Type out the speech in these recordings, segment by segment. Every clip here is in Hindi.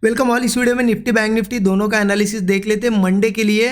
Welcome all. इस वीडियो में निफ्टी बैंक निफ्टी दोनों का एनालिसिस देख लेते हैं मंडे के लिए।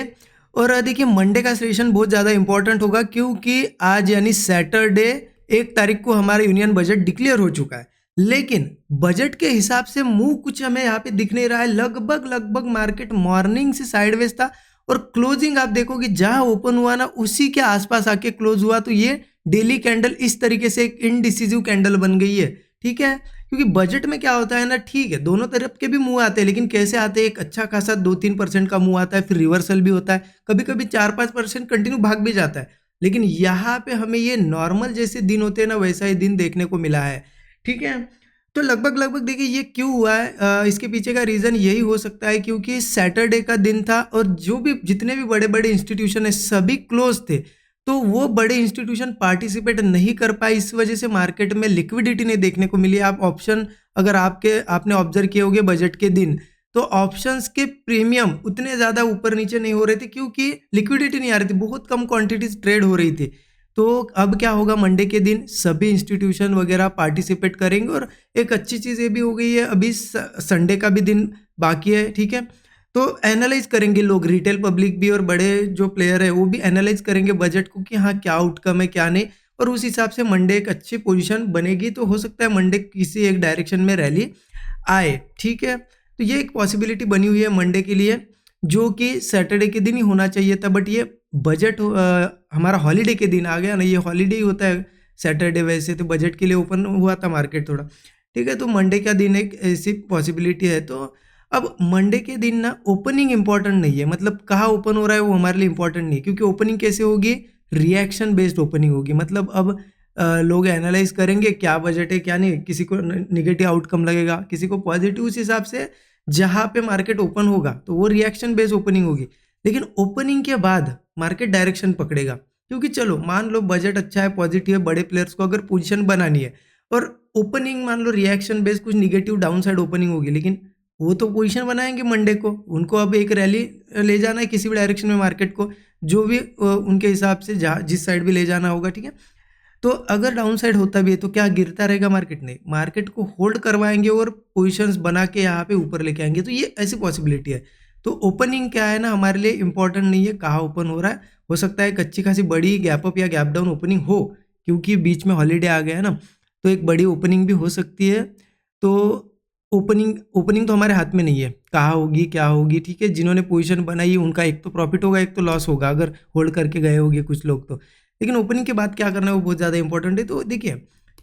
और देखिए मंडे का सेशन बहुत ज़्यादा इंपॉर्टेंट होगा क्योंकि आज यानी सैटरडे 1 तारीख को हमारा यूनियन बजट डिक्लेयर हो चुका है। लेकिन बजट के हिसाब से मूव कुछ हमें यहाँ पे दिख नहीं रहा है। लगभग लगभग मार्केट मॉर्निंग से साइडवेज था और क्लोजिंग आप देखोगे जहाँ ओपन हुआ ना उसी के आसपास आके क्लोज हुआ। तो ये डेली कैंडल इस तरीके से एक इनडिसिजिव कैंडल बन गई है। ठीक है, क्योंकि बजट में क्या होता है ना, ठीक है दोनों तरफ के भी मुंह आते हैं, लेकिन कैसे आते हैं, एक अच्छा खासा 2-3% का मुंह आता है, फिर रिवर्सल भी होता है, कभी कभी 4-5% कंटिन्यू भाग भी जाता है। लेकिन यहाँ पे हमें ये नॉर्मल जैसे दिन होते हैं ना वैसा ही दिन देखने को मिला है। ठीक है, तो लगभग लगभग देखिए ये क्यों हुआ है, इसके पीछे का रीज़न यही हो सकता है क्योंकि सैटरडे का दिन था और जो भी जितने भी बड़े बड़े इंस्टीट्यूशन है सभी क्लोज थे। तो वो बड़े इंस्टीट्यूशन पार्टिसिपेट नहीं कर पाए, इस वजह से मार्केट में लिक्विडिटी नहीं देखने को मिली। आप ऑप्शन अगर आपने ऑब्जर्व किए होंगे बजट के दिन, तो ऑप्शंस के प्रीमियम उतने ज़्यादा ऊपर नीचे नहीं हो रहे थे क्योंकि लिक्विडिटी नहीं आ रही थी, बहुत कम क्वांटिटीज ट्रेड हो रही थी। तो अब क्या होगा, मंडे के दिन सभी इंस्टीट्यूशन वगैरह पार्टिसिपेट करेंगे और एक अच्छी चीज़ ये भी हो गई है, अभी संडे का भी दिन बाकी है। ठीक है, तो एनालाइज करेंगे लोग, रिटेल पब्लिक भी और बड़े जो प्लेयर है वो भी एनालाइज करेंगे बजट को कि हाँ क्या आउटकम है क्या नहीं, और उस हिसाब से मंडे एक अच्छी पोजीशन बनेगी। तो हो सकता है मंडे किसी एक डायरेक्शन में रैली आए। ठीक है, तो ये एक पॉसिबिलिटी बनी हुई है मंडे के लिए, जो कि सैटरडे के दिन ही होना चाहिए था, बट ये बजट हमारा हॉलीडे के दिन आ गया ना, ये हॉलीडे ही होता है सैटरडे, वैसे तो बजट के लिए ओपन हुआ था मार्केट थोड़ा। ठीक है, तो मंडे का दिन एक ऐसी पॉसिबिलिटी है। तो अब मंडे के दिन ना ओपनिंग इंपॉर्टेंट नहीं है, मतलब कहाँ ओपन हो रहा है वो हमारे लिए इंपॉर्टेंट नहीं है, क्योंकि ओपनिंग कैसे होगी, रिएक्शन बेस्ड ओपनिंग होगी। मतलब अब लोग एनालाइज करेंगे क्या बजट है क्या नहीं, किसी को निगेटिव आउटकम लगेगा, किसी को पॉजिटिव, उस हिसाब से जहाँ पे मार्केट ओपन होगा तो वो रिएक्शन बेस्ड ओपनिंग होगी। लेकिन ओपनिंग के बाद मार्केट डायरेक्शन पकड़ेगा, क्योंकि चलो मान लो बजट अच्छा है, पॉजिटिव है, बड़े प्लेयर्स को अगर पोजीशन बनानी है और ओपनिंग मान लो रिएक्शन बेस्ड कुछ निगेटिव डाउन साइड ओपनिंग होगी, लेकिन वो तो पोजीशन बनाएंगे मंडे को, उनको अब एक रैली ले जाना है किसी भी डायरेक्शन में मार्केट को, जो भी उनके हिसाब से जहाँ जिस साइड भी ले जाना होगा। ठीक है, तो अगर डाउन साइड होता भी है तो क्या गिरता रहेगा मार्केट? नहीं, मार्केट को होल्ड करवाएंगे और पोजीशंस बना के यहाँ पे ऊपर लेके आएंगे। तो ये ऐसी पॉसिबिलिटी है। तो ओपनिंग क्या है ना, हमारे लिए इंपॉर्टेंट नहीं है कहाँ ओपन हो रहा है। हो सकता है एक अच्छी खासी बड़ी गैप अप या गैप डाउन ओपनिंग हो, क्योंकि बीच में हॉलीडे आ गया है ना, तो एक बड़ी ओपनिंग भी हो सकती है। तो ओपनिंग ओपनिंग तो हमारे हाथ में नहीं है, कहाँ होगी क्या होगी। ठीक है, जिन्होंने पोजीशन बनाई उनका एक तो प्रॉफिट होगा एक तो लॉस होगा, अगर होल्ड करके गए होंगे कुछ लोग तो। लेकिन ओपनिंग के बाद क्या करना है वो बहुत ज़्यादा इंपॉर्टेंट है। तो देखिए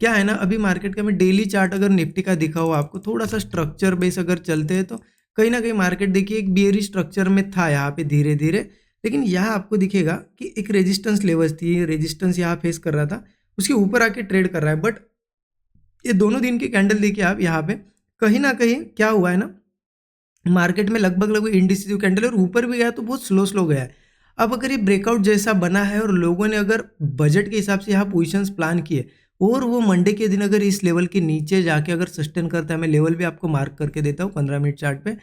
क्या है ना, अभी मार्केट का मैं डेली चार्ट अगर निफ्टी का दिखा हो आपको, थोड़ा सा स्ट्रक्चर बेस अगर चलते हैं तो कहीं ना कहीं मार्केट देखिए एक बियरिश स्ट्रक्चर में था यहाँ पे धीरे धीरे। लेकिन यहाँ आपको दिखेगा कि एक रेजिस्टेंस लेवल्स थी, रेजिस्टेंस यहाँ फेस कर रहा था, उसके ऊपर आके ट्रेड कर रहा है। बट ये दोनों दिन की कैंडल देखिए आप, यहाँ पे कहीं ना कहीं क्या हुआ है ना, मार्केट में लगभग लगभग इंडिसिसिव कैंडल और ऊपर भी गया तो बहुत स्लो स्लो गया है। अब अगर ये ब्रेकआउट जैसा बना है और लोगों ने अगर बजट के हिसाब से यहाँ पोजीशंस प्लान किए और वो मंडे के दिन अगर इस लेवल के नीचे जाके अगर सस्टेन करता है, मैं लेवल भी आपको मार्क करके देता हूँ 15 मिनट चार्ट पे,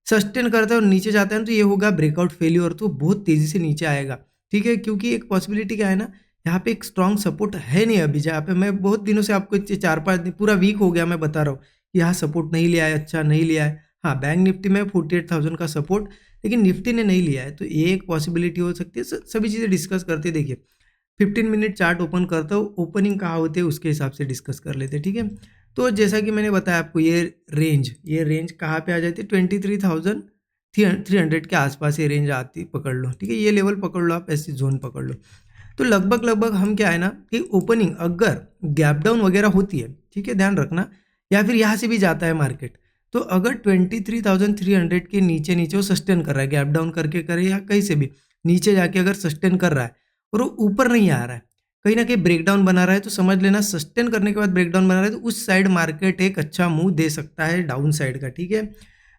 सस्टेन करता है और नीचे जाता है तो ये होगा ब्रेकआउट फेल्यूर, तो बहुत तेजी से नीचे आएगा। ठीक है, क्योंकि एक पॉसिबिलिटी क्या है ना, यहाँ पे एक स्ट्रॉन्ग सपोर्ट है नहीं अभी, जहाँ पे मैं बहुत दिनों से आपको 4-5 दिन पूरा वीक हो गया मैं बता रहा हूँ यहाँ सपोर्ट नहीं लिया है, अच्छा नहीं लिया है। हाँ, बैंक निफ्टी में 48,000 का सपोर्ट, लेकिन निफ्टी ने नहीं लिया है, तो ये एक पॉसिबिलिटी हो सकती है। सभी चीज़ें डिस्कस करते देखिए 15 मिनट चार्ट ओपन करता हूँ, ओपनिंग कहाँ होते हैं उसके हिसाब से डिस्कस कर लेते हैं। ठीक है, तो जैसा कि मैंने बताया आपको ये रेंज कहाँ पे आ जाती है, 23,300 के आसपास ये रेंज आती, पकड़ लो। ठीक है, ये लेवल पकड़ लो, आप ऐसी जोन पकड़ लो। तो लगभग लगभग हम क्या है ना कि ओपनिंग अगर गैप डाउन वगैरह होती है, ठीक है ध्यान रखना, या फिर यहाँ से भी जाता है मार्केट, तो अगर 23,300 के नीचे नीचे वो सस्टेन कर रहा है, गैप डाउन करके करे या कहीं से भी नीचे जाके अगर सस्टेन कर रहा है और वो ऊपर नहीं आ रहा है, कहीं ना कहीं ब्रेकडाउन बना रहा है, तो समझ लेना सस्टेन करने के बाद ब्रेकडाउन बना रहा है, तो उस साइड मार्केट एक अच्छा मूव दे सकता है डाउन साइड का। ठीक है,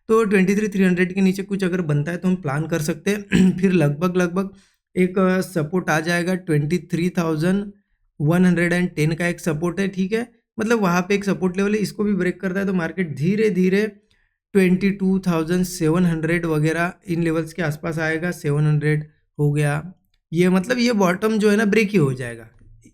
तो 23,300 के नीचे कुछ अगर बनता है तो हम प्लान कर सकते हैं। फिर लगभग लगभग एक सपोर्ट आ जाएगा 23,110 का एक सपोर्ट है। ठीक है, मतलब वहाँ पे एक सपोर्ट लेवल है, इसको भी ब्रेक करता है तो मार्केट धीरे धीरे 22,700 वगैरह इन लेवल्स के आसपास आएगा। 700 हो गया, ये मतलब ये बॉटम जो है ना ब्रेक ही हो जाएगा,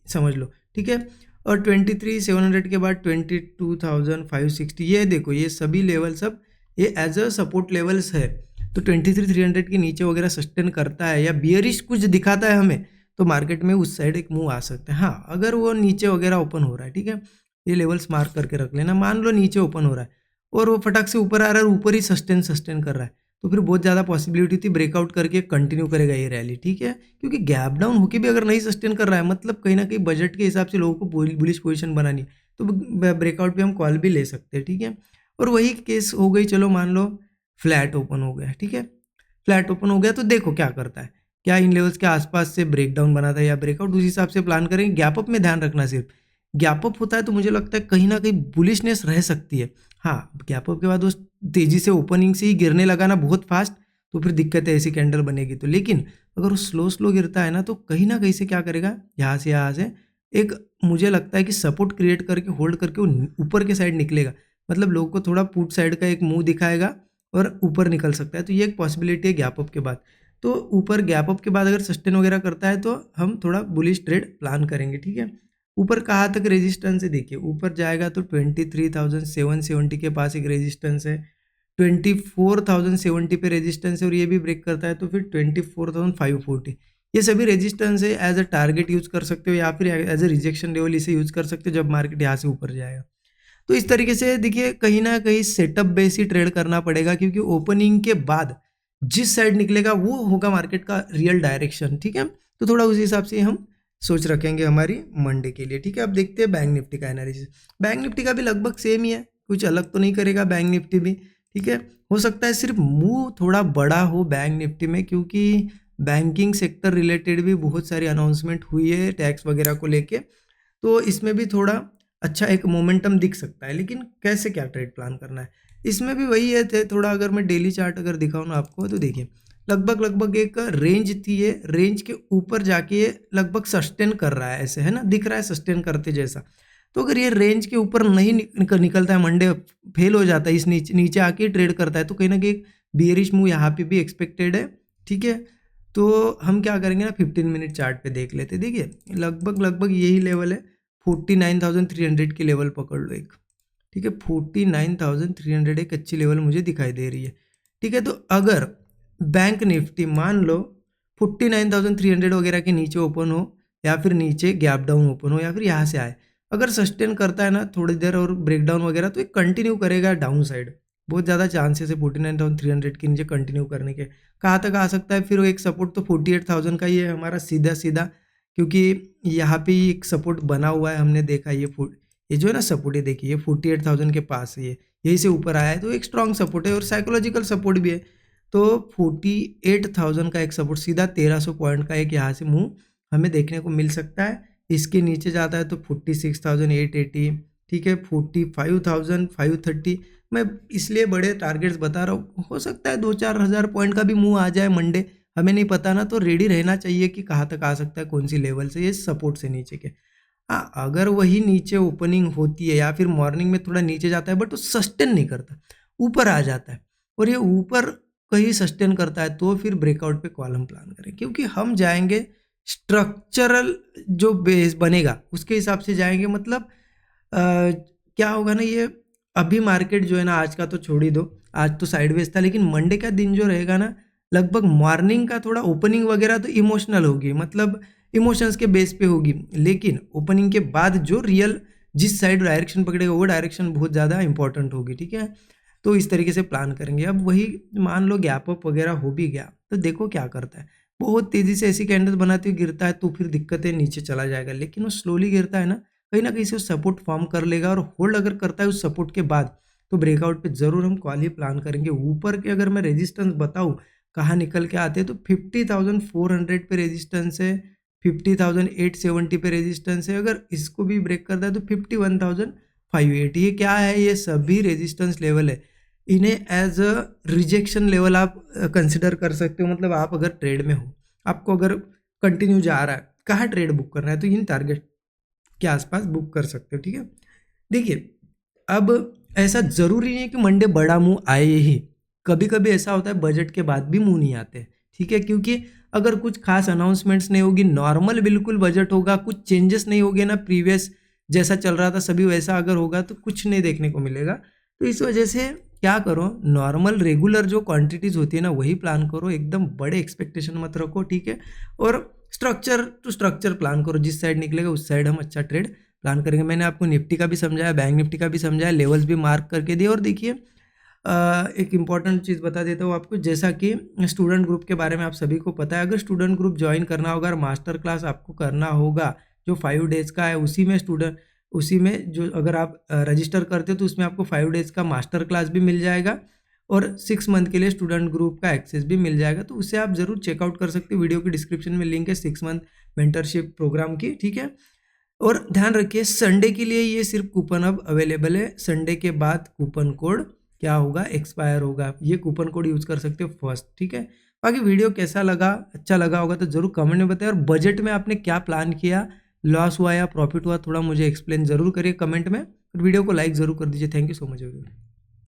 समझ लो। ठीक है, और 23,700 के बाद 22,560, ये देखो ये सभी लेवल सब ये एज अ सपोर्ट लेवल्स है, तो 23,300 के नीचे वगैरह सस्टेन करता है या बियरिश कुछ दिखाता है हमें, तो मार्केट में उस साइड एक मूव आ सकता है। हाँ, अगर वो नीचे वगैरह ओपन हो रहा है, ठीक है, ये लेवल्स मार्क करके रख लेना। मान लो नीचे ओपन हो रहा है और वो फटाक से ऊपर आ रहा है और ऊपर ही सस्टेन कर रहा है, तो फिर बहुत ज़्यादा पॉसिबिलिटी थी ब्रेकआउट करके कंटिन्यू करेगा ये रैली, ठीक है, क्योंकि गैप डाउन होके भी अगर नहीं सस्टेन कर रहा है, मतलब कहीं ना कहीं बजट के हिसाब से लोगों को बुलिश पोजीशन बनानी है, तो ब्रेकआउट पे हम कॉल भी ले सकते हैं, ठीक है। और वही केस हो गई, चलो मान लो फ्लैट ओपन हो गया, ठीक है, फ्लैट ओपन हो गया तो देखो क्या करता है, क्या इन लेवल्स के आसपास से ब्रेकडाउन बनाता है या ब्रेकआउट, उस हिसाब से प्लान करेंगे। गैप अप में ध्यान रखना, सिर्फ गैप अप होता है तो मुझे लगता है कहीं ना कहीं बुलिशनेस रह सकती है। हाँ, गैप अप के बाद उस तेजी से ओपनिंग से ही गिरने लगा ना बहुत फास्ट, तो फिर दिक्कत है, ऐसी कैंडल बनेगी तो। लेकिन अगर वो स्लो गिरता है ना, तो कहीं ना कहीं से क्या करेगा, यहाँ से एक मुझे लगता है कि सपोर्ट क्रिएट करके होल्ड करके वो ऊपर के साइड निकलेगा, मतलब लोगों को थोड़ा पुट साइड का एक मुंह दिखाएगा और ऊपर निकल सकता है, तो ये एक पॉसिबिलिटी है गैप अप के बाद। तो ऊपर गैप अप के बाद अगर सस्टेन वगैरह करता है तो हम थोड़ा बुलिश ट्रेड प्लान करेंगे, ठीक है। ऊपर कहाँ तक रेजिस्टेंस है, देखिए ऊपर जाएगा तो 23,770 के पास एक रेजिस्टेंस है, 24,070 पे रेजिस्टेंस है और ये भी ब्रेक करता है तो फिर 24,540, ये सभी रेजिस्टेंस है, एज अ टारगेट यूज कर सकते हो या फिर एज अ रिजेक्शन लेवल इसे यूज कर सकते हो जब मार्केट यहाँ से ऊपर जाएगा। तो इस तरीके से देखिए कहीं ना कहीं सेटअप बेस ही ट्रेड करना पड़ेगा, क्योंकि ओपनिंग के बाद जिस साइड निकलेगा वो होगा मार्केट का रियल डायरेक्शन, ठीक है। तो थोड़ा उस हिसाब से हम सोच रखेंगे हमारी मंडे के लिए, ठीक है। अब देखते हैं बैंक निफ्टी का एनालिसिस। बैंक निफ्टी का भी लगभग सेम ही है, कुछ अलग तो नहीं करेगा बैंक निफ्टी भी, ठीक है। हो सकता है सिर्फ मूव थोड़ा बड़ा हो बैंक निफ्टी में, क्योंकि बैंकिंग सेक्टर रिलेटेड भी बहुत सारी अनाउंसमेंट हुई है टैक्स वगैरह को लेके, तो इसमें भी थोड़ा अच्छा एक मोमेंटम दिख सकता है। लेकिन कैसे क्या ट्रेड प्लान करना है, इसमें भी वही है थे थोड़ा। अगर मैं डेली चार्ट अगर दिखाऊँ ना आपको, तो देखिए लगभग एक रेंज थी, ये रेंज के ऊपर जाके ये लगभग सस्टेन कर रहा है, ऐसे है ना, दिख रहा है सस्टेन करते जैसा। तो अगर ये रेंज के ऊपर नहीं निकलता है, मंडे फेल हो जाता है, इस नीचे आके ट्रेड करता है, तो कहीं ना कहीं बियरिश मूव यहाँ पे भी एक्सपेक्टेड है, ठीक है। तो हम क्या करेंगे ना, 15 मिनट चार्ट पे देख लेते, देखिए लगभग यही लेवल है, 49,300 की लेवल पकड़ लो एक, ठीक है। 49,300 एक अच्छी लेवल मुझे दिखाई दे रही है, ठीक है। तो अगर बैंक निफ्टी मान लो 49,300 वगैरह के नीचे ओपन हो या फिर नीचे गैप डाउन ओपन हो या फिर यहाँ से आए, अगर सस्टेन करता है ना थोड़ी देर और ब्रेकडाउन वगैरह, तो ये कंटिन्यू करेगा डाउन साइड, बहुत ज़्यादा चांसेस है 49,300 के नीचे कंटिन्यू करने के। कहाँ तक आ सकता है फिर वो एक सपोर्ट, तो 48,000 का ही है हमारा सीधा, क्योंकि यहाँ पे ही एक सपोर्ट बना हुआ है, हमने देखा ये जो है ना सपोर्ट, ये देखिए ये 48,000 के पास है, ये यहीं से ऊपर आया है, तो एक स्ट्रॉन्ग सपोर्ट है और साइकोलॉजिकल सपोर्ट भी है। तो 48,000 का एक सपोर्ट, सीधा 1,300 पॉइंट का एक यहाँ से मूव हमें देखने को मिल सकता है। इसके नीचे जाता है तो 46,880, ठीक है, 45,530। मैं इसलिए बड़े टारगेट्स बता रहा हूँ, हो सकता है 2-4 हज़ार पॉइंट का भी मूव आ जाए मंडे, हमें नहीं पता ना, तो रेडी रहना चाहिए कि कहाँ तक आ सकता है, कौन सी लेवल से, ये सपोर्ट से नीचे के। हाँ, अगर वही नीचे ओपनिंग होती है या फिर मॉर्निंग में थोड़ा नीचे जाता है बट वो सस्टेन नहीं करता, ऊपर आ जाता है और ये ऊपर कहीं सस्टेन करता है, तो फिर ब्रेकआउट पे कॉलम प्लान करें, क्योंकि हम जाएंगे स्ट्रक्चरल जो बेस बनेगा उसके हिसाब से जाएंगे। मतलब क्या होगा ना, ये अभी मार्केट जो है ना, आज का तो छोड़ ही दो, आज तो साइडवेज था, लेकिन मंडे का दिन जो रहेगा ना, लगभग मॉर्निंग का थोड़ा ओपनिंग वगैरह तो इमोशनल होगी, मतलब इमोशंस के बेस पे होगी, लेकिन ओपनिंग के बाद जो रियल जिस साइड डायरेक्शन पकड़ेगा वो डायरेक्शन बहुत ज़्यादा इंपॉर्टेंट होगी, ठीक है। तो इस तरीके से प्लान करेंगे। अब वही मान लो गैप अप वगैरह हो भी गया, तो देखो क्या करता है, बहुत तेज़ी से ऐसी कैंडल बनाते हुए गिरता है तो फिर दिक्कतें, नीचे चला जाएगा। लेकिन वो स्लोली गिरता है ना कहीं से सपोर्ट फॉर्म कर लेगा, और होल्ड अगर करता है उस सपोर्ट के बाद, तो ब्रेकआउट पे ज़रूर हम कॉल ही प्लान करेंगे। ऊपर के अगर मैं रेजिस्टेंस बताऊँ कहाँ निकल के आते हैं, तो 50,400 पे रेजिस्टेंस है, 50,870 पे रेजिस्टेंस है, अगर इसको भी ब्रेक करता है तो 51,580। ये क्या है, ये सभी रेजिस्टेंस लेवल है, इन्हें एज अ रिजेक्शन लेवल आप कंसिडर कर सकते हो। मतलब आप अगर ट्रेड में हो, आपको अगर कंटिन्यू जा रहा है, कहाँ ट्रेड बुक करना है, तो इन टारगेट के आसपास बुक कर सकते हो, ठीक है। देखिए अब ऐसा ज़रूरी नहीं है कि मंडे बड़ा मूव आए ही, कभी कभी ऐसा होता है बजट के बाद भी मूव नहीं आते, ठीक है, क्योंकि अगर कुछ खास अनाउंसमेंट्स नहीं होगी, नॉर्मल बिल्कुल बजट होगा, कुछ चेंजेस नहीं होगे ना, प्रीवियस जैसा चल रहा था सभी वैसा अगर होगा, तो कुछ नहीं देखने को मिलेगा। तो इस वजह से क्या करो, नॉर्मल रेगुलर जो क्वांटिटीज़ होती है ना वही प्लान करो, एकदम बड़े एक्सपेक्टेशन मत रखो, ठीक है। और स्ट्रक्चर टू स्ट्रक्चर प्लान करो, जिस साइड निकलेगा उस साइड हम अच्छा ट्रेड प्लान करेंगे। मैंने आपको निफ्टी का भी समझाया, बैंक निफ्टी का भी समझाया, लेवल्स भी मार्क करके दिए। और देखिए एक इम्पॉर्टेंट चीज़ बता देता हूँ आपको, जैसा कि स्टूडेंट ग्रुप के बारे में आप सभी को पता है, अगर स्टूडेंट ग्रुप ज्वाइन करना होगा और मास्टर क्लास आपको करना होगा जो 5 डेज़ का है, उसी में जो अगर आप रजिस्टर करते हो तो उसमें आपको 5 डेज़ का मास्टर क्लास भी मिल जाएगा और 6 मंथ के लिए स्टूडेंट ग्रुप का एक्सेस भी मिल जाएगा। तो उसे आप ज़रूर चेकआउट कर सकते हो, वीडियो की डिस्क्रिप्शन में लिंक है 6 मंथ मेंटरशिप प्रोग्राम की, ठीक है। और ध्यान रखिए संडे के लिए ये सिर्फ कूपन अब अवेलेबल है, संडे के बाद कूपन कोड क्या होगा, एक्सपायर होगा। ये कूपन कोड यूज़ कर सकते हो फर्स्ट, ठीक है। बाकी वीडियो कैसा लगा, अच्छा लगा होगा तो ज़रूर कमेंट में बताएं। और बजट में आपने क्या प्लान किया, लॉस हुआ या प्रॉफिट हुआ, थोड़ा मुझे एक्सप्लेन ज़रूर करिए कमेंट में। और वीडियो को लाइक ज़रूर कर दीजिए। Thank you so much everyone.